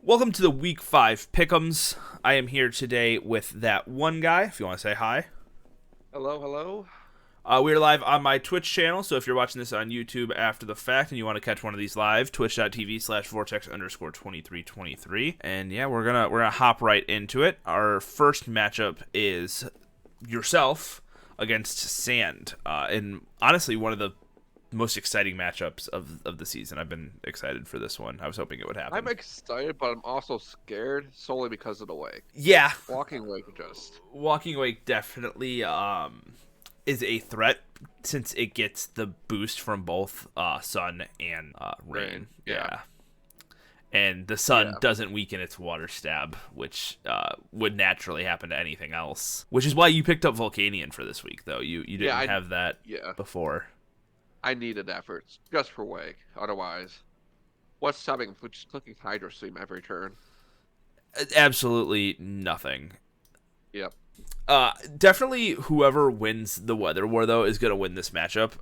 Welcome to the Week 5 Pickems. I am here today with that one guy, if you want to say hi. Hello, hello. We're live on my Twitch channel, so if you're watching this on YouTube after the fact and you want to catch one of these live, twitch.tv/vortex_2323. And yeah, we're gonna hop right into it. Our first matchup is yourself against Sand. And honestly, one of the most exciting matchups of the season. I've been excited for this one. I was hoping it would happen. I'm excited, but I'm also scared solely because of the wake. Yeah. Walking wake just. Walking Awake definitely is a threat since it gets the boost from both sun and rain. Yeah. And the sun doesn't weaken its water stab, which would naturally happen to anything else. Which is why you picked up Volcanion for this week, though. You didn't have that before. I needed efforts just for wake. Otherwise, what's subbing? Just clicking Hydro Stream every turn. Absolutely nothing. Yep. Definitely whoever wins the Weather War, though, is going to win this matchup.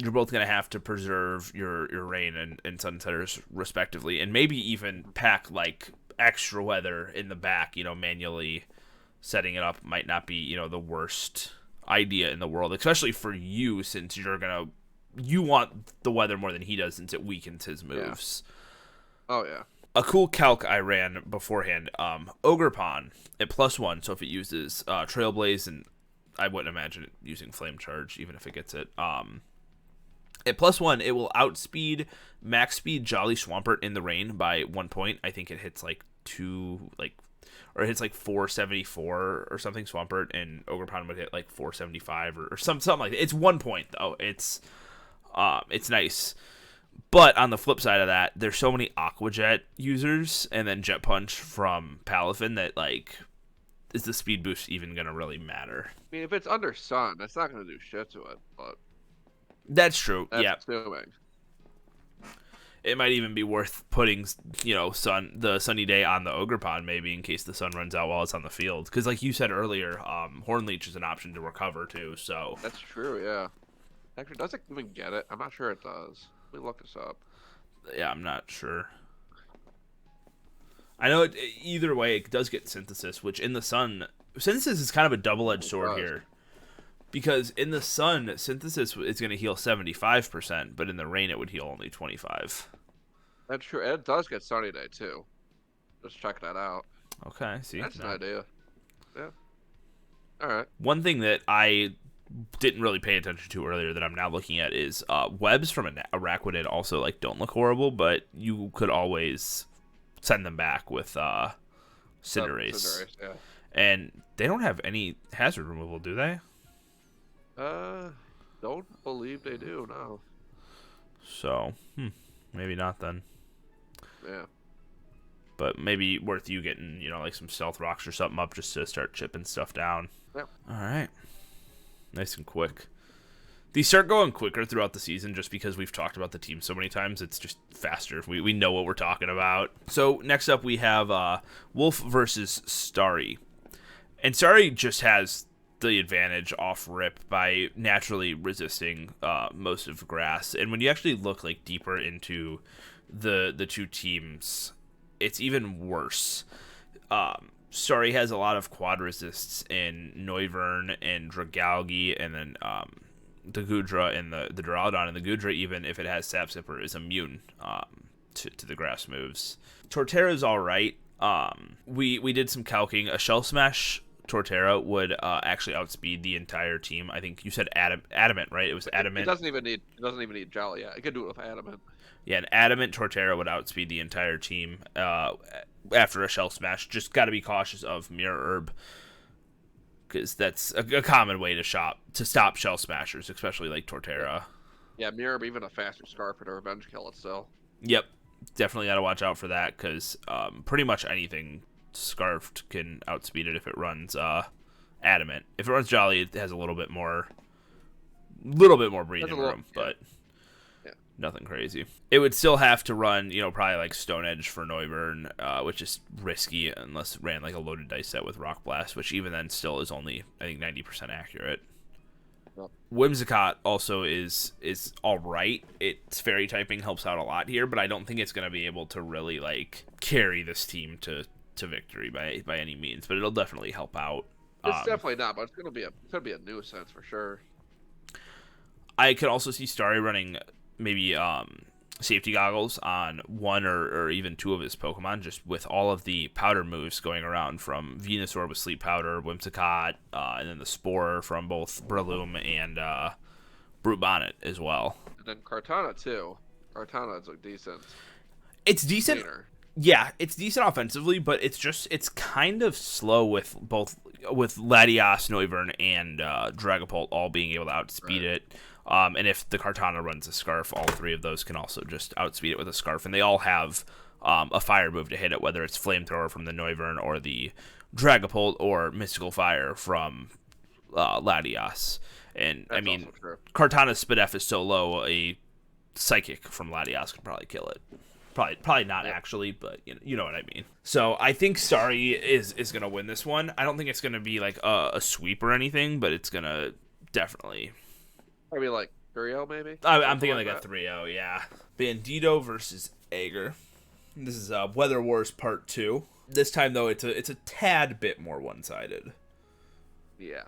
You're both going to have to preserve your rain and sun setters, respectively, and maybe even pack, like, extra weather in the back. Manually setting it up might not be, the worst idea in the world, especially for you, since you want the weather more than he does, since it weakens his moves. Yeah. Oh, yeah. A cool calc I ran beforehand, Ogerpon at +1, so if it uses Trailblaze, and I wouldn't imagine it using Flame Charge, even if it gets it, at +1, it will outspeed max speed Jolly Swampert in the rain by 1 point. I think it hits it hits 474 or something, Swampert, and Ogerpon would hit 475 or something like that. It's 1 point, though. It's nice. But on the flip side of that, there's so many Aqua Jet users and then Jet Punch from Palafin that, is the speed boost even going to really matter? I mean, if it's under sun, it's not going to do shit to it, but... That's true, that's assuming. It might even be worth putting, the sunny day on the Ogerpon, maybe, in case the sun runs out while it's on the field. Because like you said earlier, Hornleech is an option to recover, too, so... That's true, yeah. Actually, does it even get it? I'm not sure it does. Let me look this up. Yeah, I'm not sure. I know either way, it does get Synthesis, which in the sun... Synthesis is kind of a double-edged sword here. Because in the sun, Synthesis is going to heal 75%, but in the rain, it would heal only 25%. That's true. And it does get Sunny Day, too. Just check that out. Okay, see? That's an idea. Yeah. Alright. One thing that I didn't really pay attention to earlier that I'm now looking at is webs from Araquanid also don't look horrible, but you could always send them back with Cinderace. Cinderace, yeah. And they don't have any hazard removal, do they? Don't believe they do, no. So, maybe not then. Yeah. But maybe worth you getting, some Stealth Rocks or something up just to start chipping stuff down. Yep. Alright. Nice and quick. These start going quicker throughout the season just because we've talked about the team so many times. It's just faster. We know what we're talking about. So next up we have Wolf versus Starry. And Starry just has the advantage off rip by naturally resisting most of grass. And when you actually look deeper into the two teams, it's even worse. Starry has a lot of quad resists in Noivern and Dragalge, and then the Goodra and the Duraludon, and the Goodra, even if it has Sap Sipper, is immune to the grass moves. Torterra's alright. We did some calcing. A Shell Smash Torterra would actually outspeed the entire team. I think you said Adamant, right? It was Adamant. It doesn't even need Jolly. Yeah, it could do it with Adamant. Yeah, an Adamant Torterra would outspeed the entire team after a Shell Smash. Just got to be cautious of Mirror Herb, because that's a common way to stop Shell Smashers, especially Torterra. Yeah, Mirror Herb, even a faster Scarf or Revenge Kill itself. Yep, definitely got to watch out for that, because pretty much anything Scarfed can outspeed it if it runs Adamant. If it runs Jolly, it has a little bit more breathing room, but... Nothing crazy. It would still have to run, probably Stone Edge for Noivern, which is risky unless it ran a loaded dice set with Rock Blast, which even then still is only, I think, 90% accurate. Yep. Whimsicott also is all right. Its fairy typing helps out a lot here, but I don't think it's going to be able to really like carry this team to victory by any means. But it'll definitely help out. It's definitely not, but it's gonna be a nuisance for sure. I could also see Starry running maybe safety goggles on one or even two of his Pokemon, just with all of the powder moves going around from Venusaur with Sleep Powder, Whimsicott, and then the Spore from both Breloom and Brute Bonnet as well. And then Kartana too. Kartana is a decent It's decent. cleaner. Yeah, it's decent offensively, but it's kind of slow with Latias, Noivern, and Dragapult all being able to outspeed it. And if the Kartana runs a Scarf, all three of those can also just outspeed it with a Scarf, and they all have a fire move to hit it, whether it's Flamethrower from the Noivern or the Dragapult or Mystical Fire from Latias. And That's I mean, also true. Kartana's Spadef is so low, a Psychic from Latias could probably kill it. Probably not actually, but you know what I mean. So I think Starry is gonna win this one. I don't think it's gonna be like a sweep or anything, but it's gonna definitely. I mean, like Uriel maybe. I'm thinking Something like a 3-0, yeah. Bandito versus Ager. This is Weather Wars Part 2. This time though, it's a tad bit more one-sided. Yeah.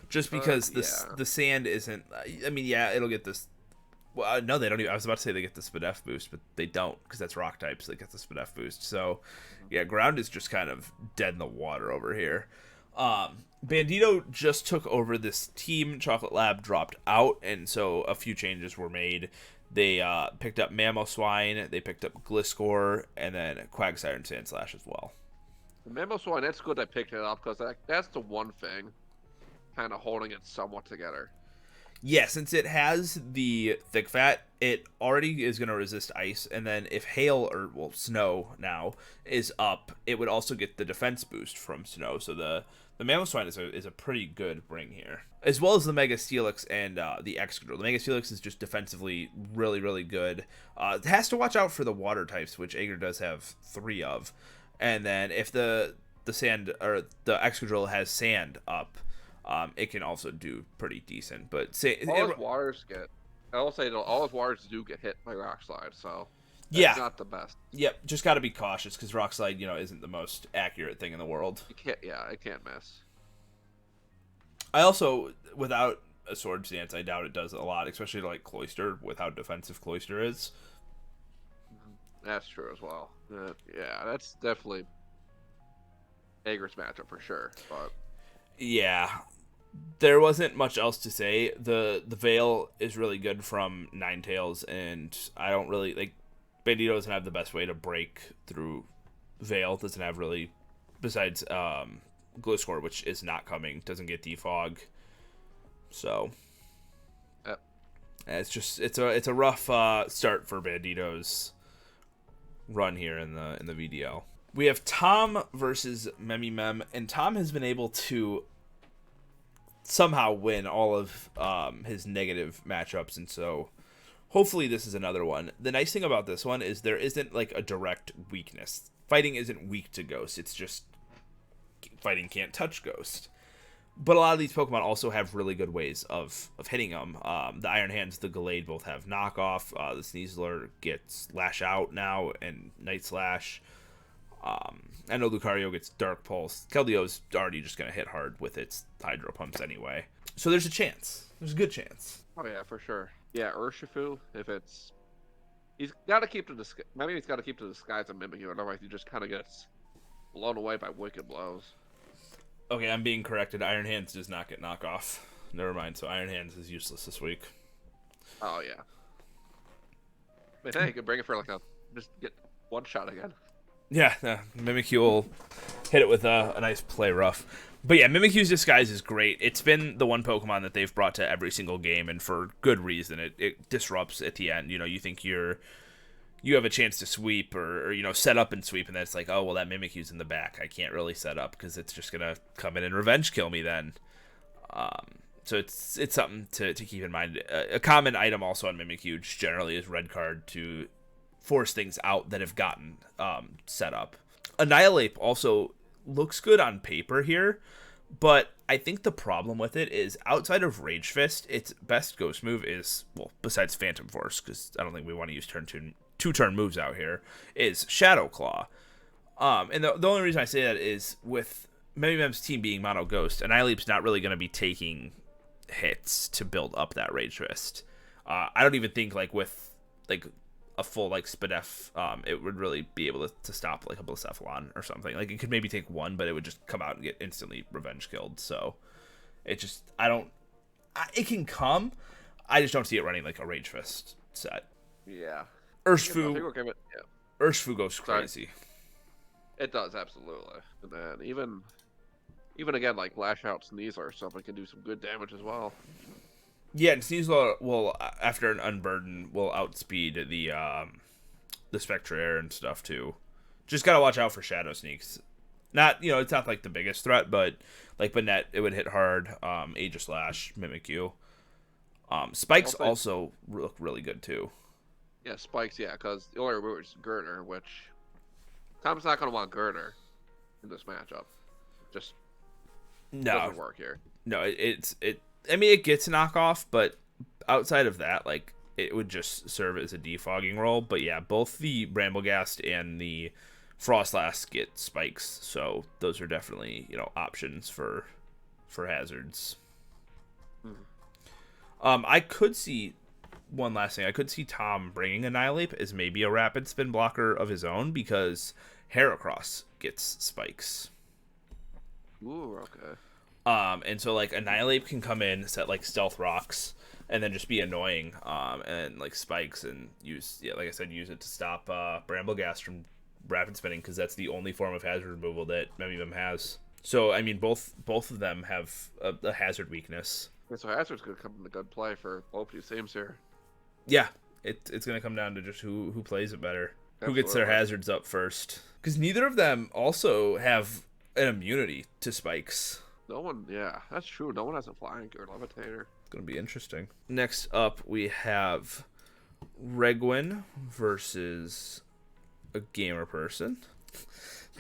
Just because the sand isn't. I mean, yeah, it'll get this. Well, no, they don't even. I was about to say they get the Spadef boost, but they don't because that's rock types. They get the Spadef boost. So, yeah, ground is just kind of dead in the water over here. Bandito just took over this team. Chocolate Lab dropped out, and so a few changes were made. They picked up Mamoswine, they picked up Gliscor, and then Quagsire and Sandslash as well. The Mamoswine, that's good I picked it up because that's the one thing kind of holding it somewhat together. Yeah, since it has the thick fat, it already is going to resist ice, and then if hail or snow now is up, it would also get the defense boost from snow. So the Mamoswine is a pretty good bring here, as well as the Mega Steelix and the Excadrill. The Mega Steelix is just defensively really really good. It has to watch out for the water types, which Ager does have 3 of, and then if the sand or the Excadrill has sand up. It can also do pretty decent, but all his waters get. I will say that all his waters do get hit by Rock Slide, so yeah, not the best. Yep, just got to be cautious because Rock Slide, isn't the most accurate thing in the world. You can't, it can't miss. I also, without a Sword Stance, I doubt it does a lot, especially like Cloyster, with how defensive Cloyster is. That's true as well. Yeah, that's definitely Ager's matchup for sure. But yeah. There wasn't much else to say. The Veil is really good from Ninetales, and I don't really like. Bandito doesn't have the best way to break through Veil. Doesn't have really, besides Gliscor, which is not coming. Doesn't get defog. So it's a rough start for Bandito's run here in the VDL. We have Tom versus Memimem, and Tom has been able to somehow win all of his negative matchups, and so hopefully this is another one. The nice thing about this one is there isn't like a direct weakness. Fighting isn't weak to Ghost, it's just fighting can't touch Ghost. But a lot of these Pokemon also have really good ways of hitting them. The Iron Hands, the Gallade both have knockoff. The Sneasler gets Lash Out now and Night Slash. I know Lucario gets Dark Pulse. Keldeo's already just going to hit hard with its Hydro Pumps anyway. So there's a chance. There's a good chance. oh yeah, for sure. Yeah, Urshifu, if it's he's got to keep to the maybe he's got to keep to the skies and Mimikyu, otherwise he just kind of gets blown away by wicked blows. Okay, I'm being corrected. Iron Hands does not get knockoff. Never mind. So Iron Hands is useless this week. Oh yeah. But hey, you could bring it for like just get one shot again. Yeah, Mimikyu will hit it with a nice play rough. But yeah, Mimikyu's Disguise is great. It's been the one Pokemon that they've brought to every single game, and for good reason. It disrupts at the end. You think you have a chance to sweep or set up and sweep, and then it's like, oh, well, that Mimikyu's in the back. I can't really set up because it's just going to come in and revenge kill me then. So it's something to keep in mind. A common item also on Mimikyu generally is Red Card to force things out that have gotten set up. Annihilate also looks good on paper here, But I think the problem with it is outside of Rage Fist, its best ghost move is, well, besides Phantom Force, because I don't think we want to use two-turn moves out here, is Shadow Claw. And the only reason I say that is with Mem's team being Mono Ghost, Annihilate's not really going to be taking hits to build up that Rage Fist. I don't even think, like, with, like, a full, like, Spadef, it would really be able to stop, like, a Blacephalon or something. Like, it could maybe take one, but it would just come out and get instantly revenge killed. So, it just, it can come. I just don't see it running, like, a Rage Fist set. Yeah. Urshifu goes Sorry. crazy. It does, absolutely. And then even again, like Lash Out Sneasel or something can do some good damage as well. Yeah, and Sneasel will, after an Unburden, will outspeed the Spectre Air and stuff, too. Just gotta watch out for Shadow Sneaks. Not, it's not, like, the biggest threat, but, like, Banette, it would hit hard. Aegis Slash, Mimikyu. Spikes also look really good, too. Yeah, Spikes, yeah, because the only remove is Girder, which Tom's not going to want Girder in this matchup. Just doesn't work here. No, I mean, it gets knockoff, but outside of that, like, it would just serve as a defogging role. But yeah, both the Bramblegast and the Frostlass get spikes, so those are definitely, options for hazards. I could see one last thing. I could see Tom bringing Annihilate as maybe a rapid spin blocker of his own because Heracross gets spikes. Ooh, okay. And so, like, Annihilate can come in, set, like, Stealth Rocks, and then just be annoying, and, like, spikes, and use it to stop Bramblegast from rapid spinning, because that's the only form of hazard removal that Memim has. So, I mean, both of them have a hazard weakness. Yeah, so hazard's going to come into good play for both these teams here. Yeah, it's going to come down to just who plays it better. Absolutely. Who gets their hazards up first. Because neither of them also have an immunity to spikes. No one, yeah, that's true. No one has a Flying or Levitator. It's going to be interesting. Next up, we have Regwin versus a gamer person.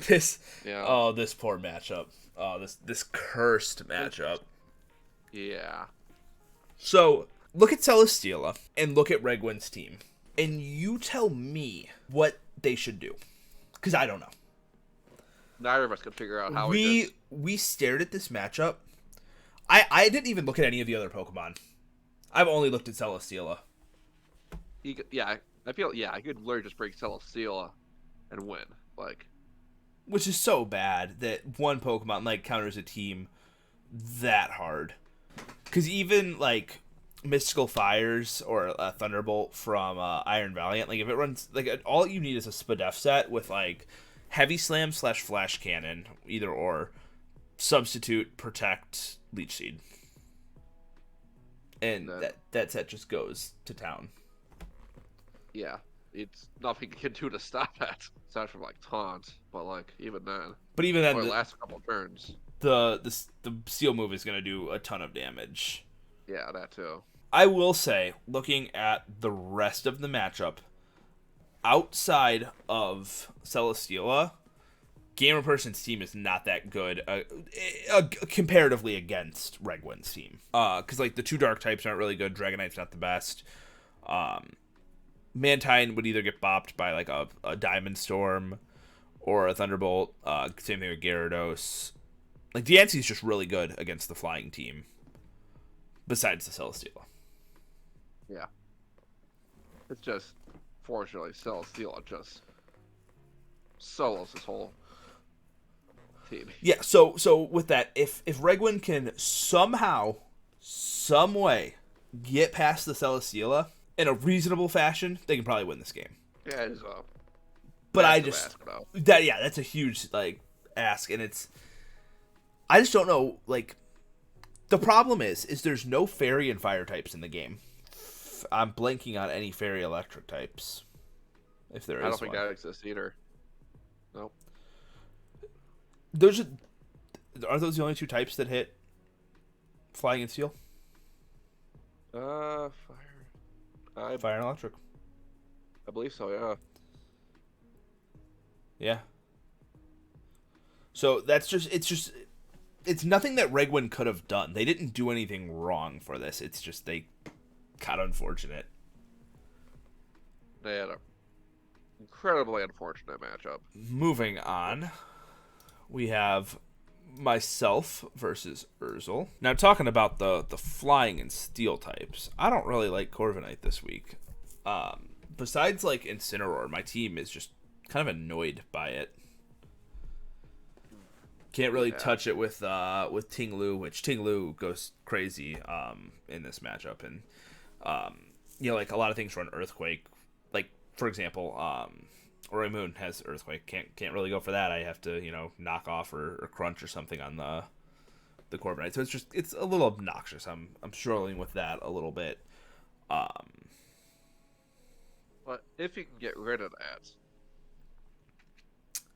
This poor matchup. Oh, this cursed matchup. Yeah. So, look at Celesteela and look at Regwin's team. And you tell me what they should do. Because I don't know. Neither of us could figure out how we stared at this matchup. I didn't even look at any of the other Pokemon. I've only looked at Celesteela. I feel I could literally just break Celesteela and win. Like, which is so bad that one Pokemon like counters a team that hard. Because even like Mystical Fires or a Thunderbolt from Iron Valiant, like if it runs, like all you need is a Spadef set with like Heavy Slam / Flash Cannon, either or, Substitute, Protect, Leech Seed, and that set just goes to town. Yeah, it's nothing you can do to stop that aside from like taunt, but like even then. But even then, the last couple turns. The Steel move is going to do a ton of damage. Yeah, that too. I will say, looking at the rest of the matchup, outside of Celesteela, Gamer Person's team is not that good comparatively against Regwin's team. Because like the two dark types aren't really good. Dragonite's not the best. Mantine would either get bopped by like a Diamond Storm or a Thunderbolt. Same thing with Gyarados. Like, Diancie's just really good against the flying team, besides the Celesteela. Yeah. It's just, fortunately, Celesteela just solos this whole team. Yeah, so with that, if Regwin can somehow, some way, get past the Celesteela in a reasonable fashion, they can probably win this game. Yeah, it is but I just... that's a huge, like, ask, and it's... I just don't know, like, the problem is there's no fairy and fire types in the game. I'm blanking on any fairy electric types, if there is one. I don't think that exists either. Nope. Are those the only two types that hit flying and steel? Fire. Fire and electric. I believe so, yeah. Yeah. So it's just it's nothing that Regwin could have done. They didn't do anything wrong for this. It's just they got unfortunate. They had an incredibly unfortunate matchup. Moving on, we have myself versus Urzel. Now, talking about the flying and steel types, I don't really like Corviknight this week. Besides, like, Incineroar, my team is just kind of annoyed by it. Can't really touch it with Ting Lu, which Ting Lu goes crazy in this matchup. And, like, a lot of things run Earthquake. Like, for example, Ori Moon has Earthquake. Can't really go for that. I have to, knock off or crunch or something on the Corviknight. So it's a little obnoxious. I'm struggling with that a little bit. But if you can get rid of that,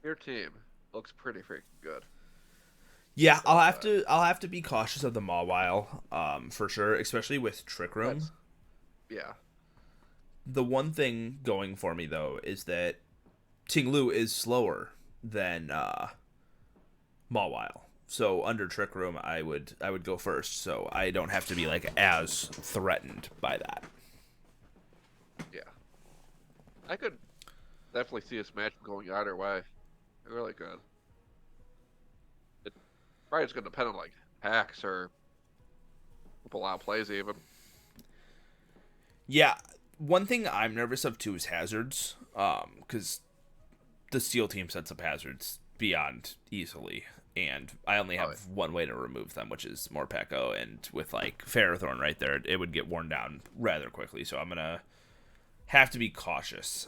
your team looks pretty freaking good. Yeah, I'll have to be cautious of the Mawile, for sure, especially with Trick Room. Yeah. The one thing going for me though is that Ting Lu is slower than Mawile. So under Trick Room, I would go first, so I don't have to be like as threatened by that. Yeah. I could definitely see this match going either way. Really good. It probably just going to depend on like hacks or pull out plays even. Yeah, one thing I'm nervous of too is hazards, because the Steel team sets up hazards beyond easily, and I only have one way to remove them, which is Morpeko, and with like Ferrothorn right there, it would get worn down rather quickly. So I'm gonna have to be cautious.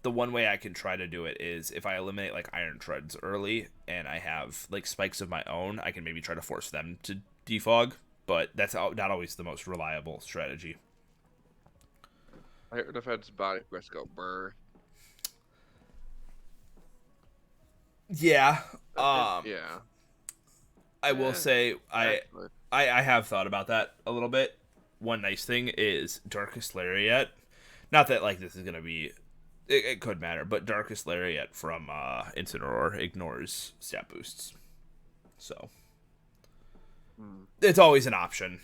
The one way I can try to do it is if I eliminate like Iron Treads early and I have like spikes of my own, I can maybe try to force them to defog, but that's not always the most reliable strategy. I heard defense body Briscoe Burr. Yeah. Yeah. I will say I have thought about that a little bit. One nice thing is Darkest Lariat. Not that like this is gonna be, it could matter, but Darkest Lariat from Incineroar ignores stat boosts, so it's always an option.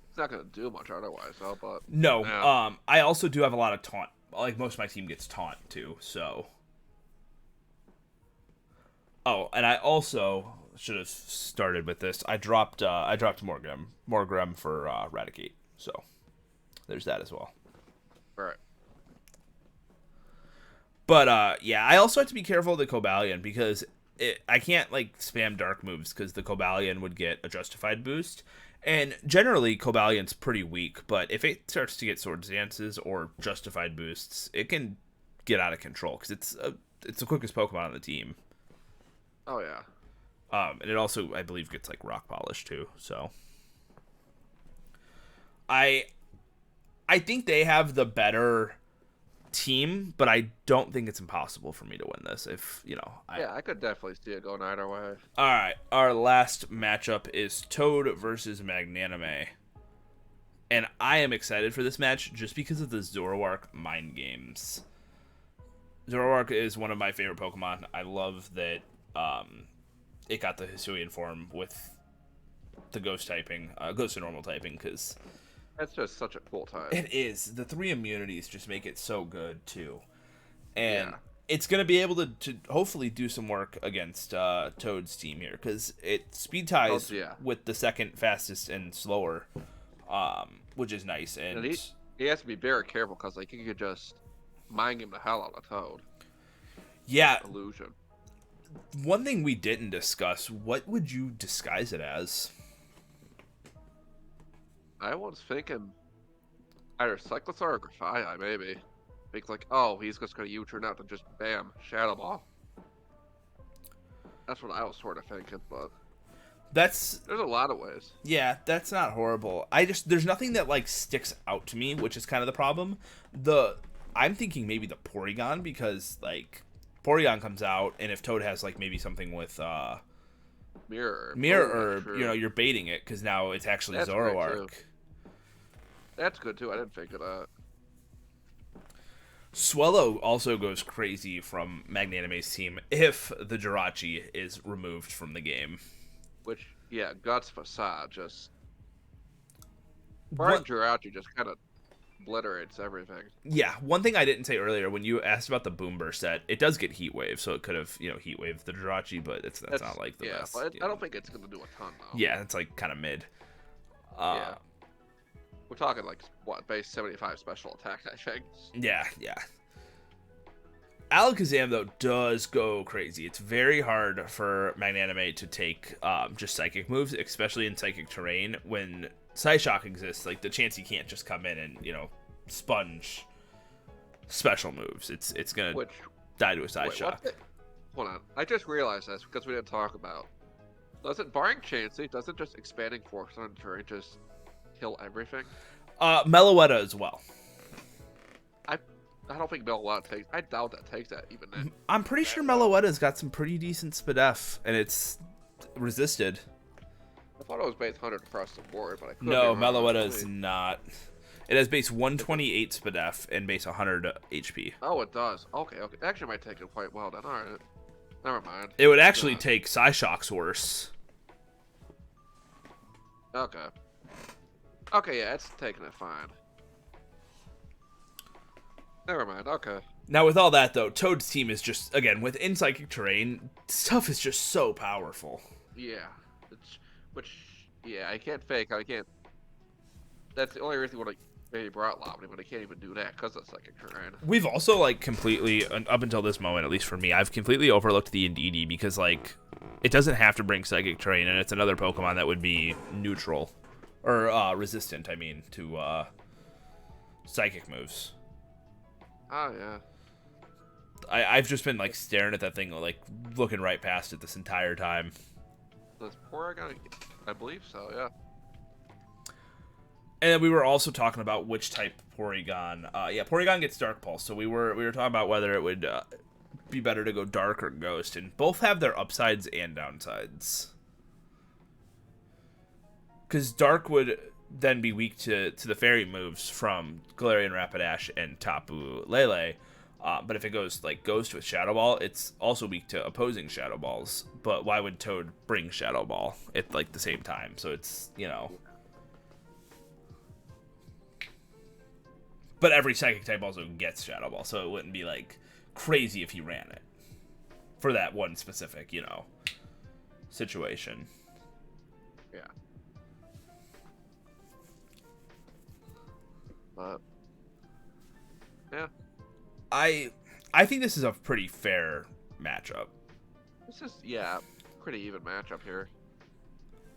It's not gonna do much otherwise, though. But no, yeah. I also do have a lot of taunt. Like most of my team gets taunt too, so. Oh, and I also should have started with this. I dropped Morgrem for Raticate, so there's that as well. Right. But yeah, I also have to be careful of the Cobalion because I can't like spam dark moves because the Cobalion would get a justified boost, and generally Cobalion's pretty weak. But if it starts to get Swords Dances or justified boosts, it can get out of control because it's the quickest Pokemon on the team. Oh yeah. And it also, I believe, gets like Rock Polish too. So I think they have the better team, but I don't think it's impossible for me to win this. If I could definitely see it going either way. All right, our last matchup is Toad versus Magnanime, and I am excited for this match just because of the Zoroark mind games. Zoroark is one of my favorite Pokemon. I love that it got the Hisuian form with the Ghost typing, Ghost to normal typing, because that's just such a cool type. It is. The 3 immunities just make it so good too, and it's gonna be able to hopefully do some work against Toad's team here because it speed ties with the second fastest and slower, which is nice. And he has to be very careful because like you could just mind game the hell out of Toad. Yeah. Illusion. One thing we didn't discuss, what would you disguise it as? I was thinking either Cyclosaur or Grafaiai, maybe. Think like, oh, he's just going to U-turn out to just, bam, Shadow Ball. That's what I was sort of thinking, but there's a lot of ways. Yeah, that's not horrible. There's nothing that, like, sticks out to me, which is kind of the problem. I'm thinking maybe the Porygon, because, like, Porygon comes out, and if Toad has like maybe something with Mirror Herb, you're baiting it because now it's actually Zoroark. That's good too. I didn't think of that. Swallow also goes crazy from Magnanime's team if the Jirachi is removed from the game. Which, yeah, Guts Facade just Brian What? Jirachi just kind of obliterates everything. Yeah, one thing I didn't say earlier when you asked about the Boomber set, it does get Heat Wave, so it could have Heat Wave the Jirachi, but that's not like the best. But I don't think it's gonna do a ton though. Yeah, it's like kind of mid. Yeah, we're talking like what base 75 special attack, I think. Yeah. Alakazam, though, does go crazy. It's very hard for Magnanime to take just psychic moves, especially in psychic terrain. When Psyshock exists, like, the chance he can't just come in and, sponge special moves. It's going to die to a Psyshock. Hold on. I just realized this because we didn't talk about. Doesn't, barring Chansey, doesn't just expanding force on terrain just kill everything? Meloetta as well. I don't think Meloetta takes. I doubt that takes that even then. I'm pretty sure Meloetta's got some pretty decent SPDF, and it's resisted. I thought it was base 100 across the board, but I couldn't. No, Meloetta is not. It has base 128 SPDF and base 100 HP. Oh, it does. Okay. Actually, might take it quite well then. All right. Never mind. It would actually take Psyshock's worse. Okay. Okay, yeah, it's taking it fine. Never mind, okay. Now, with all that, though, Toad's team is just, again, within Psychic Terrain, stuff is just so powerful. Yeah. I can't fake, I can't... That's the only reason they brought Lomni, but I can't even do that because of Psychic Terrain. We've also, like, completely, up until this moment, at least for me, I've completely overlooked the Indeedee because, like, it doesn't have to bring Psychic Terrain, and it's another Pokemon that would be neutral. Or, resistant, I mean, to, Psychic moves. Oh, yeah. I've just been, like, staring at that thing, like, looking right past it this entire time. Does Porygon... I believe so, yeah. And then we were also talking about which type Porygon... Porygon gets Dark Pulse, so we were talking about whether it would be better to go Dark or Ghost, and both have their upsides and downsides. Because Dark would then be weak to the fairy moves from Galarian Rapidash and Tapu Lele. But if it goes like Ghost with Shadow Ball, it's also weak to opposing Shadow Balls. But why would Toad bring Shadow Ball at like the same time? So it's, But every Psychic type also gets Shadow Ball, so it wouldn't be like crazy if he ran it for that one specific, situation. Yeah. But yeah, I think this is a pretty fair matchup. this is pretty even matchup here.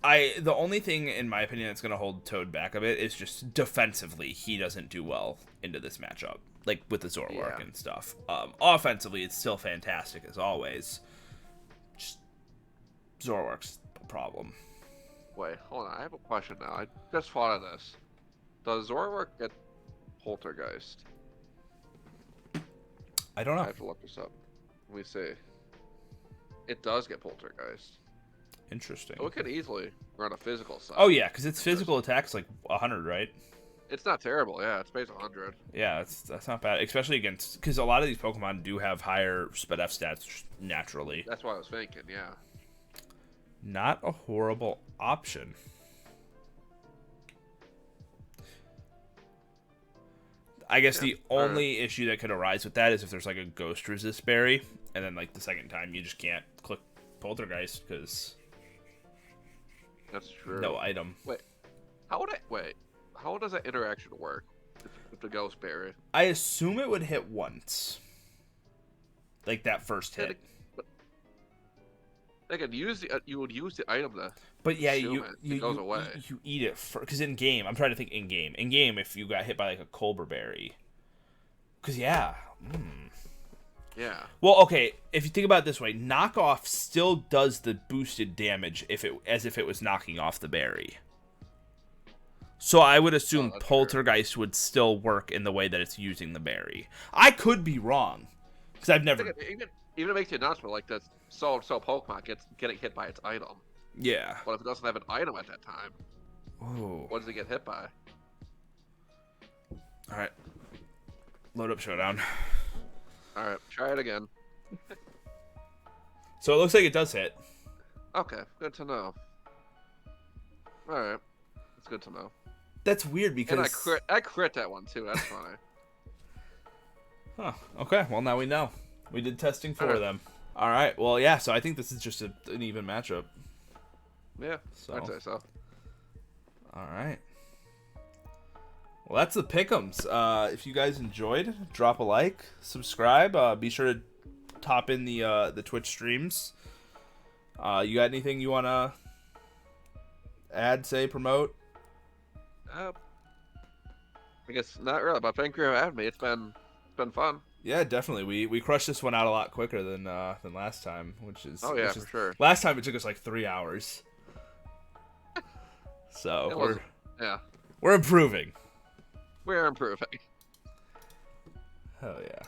The only thing in my opinion that's going to hold Toad back a bit is just defensively he doesn't do well into this matchup, like with the Zoroark and stuff. Offensively it's still fantastic as always. Just Zoroark's a problem. Wait, hold on. I have a question now. I just thought of this. Does Zoroark get Poltergeist? I don't know. I have to look this up. Let me see. It does get Poltergeist. Interesting. So it could easily run a physical side. Oh yeah, because its physical attack's like 100, right? It's not terrible. Yeah, it's base 100. Yeah, that's not bad, especially against because a lot of these Pokemon do have higher SPDF stats naturally. That's what I was thinking. Yeah. Not a horrible option. I guess the only issue that could arise with that is if there's like a Ghost Resist Berry, and then like the second time you just can't click Poltergeist because that's true. No item. Wait, how does that interaction work with the Ghost Berry? I assume it would hit once, like that first hit. You would use the item to. But yeah, it goes away. You eat it because in game. I'm trying to think in game. In game, if you got hit by like a Colbur Berry, because yeah. Yeah. Well, okay. If you think about it this way, knockoff still does the boosted damage as if it was knocking off the berry. So I would assume Poltergeist would still work in the way that it's using the berry. I could be wrong because I've never. Even it makes the announcement like this. So Pokemon getting hit by its item. Yeah. But if it doesn't have an item at that time, ooh, what does it get hit by? All right. Load up Showdown. All right, try it again. So it looks like it does hit. Okay, good to know. All right, it's good to know. That's weird because And I crit that one too. That's funny. Huh. Okay. Well, now we know. We did testing for Alright. them. All right. Well, yeah. So I think this is just an even matchup. Yeah, So. I'd say so. All right. Well, that's the Pickems. If you guys enjoyed, drop a like, subscribe. Be sure to top in the Twitch streams. You got anything you wanna add, say, promote? I guess not really, but thank you for having me. It's been fun. Yeah, definitely. We crushed this one out a lot quicker than last time, which is For sure. Last time it took us like 3 hours. So we're improving. We're improving. Hell yeah.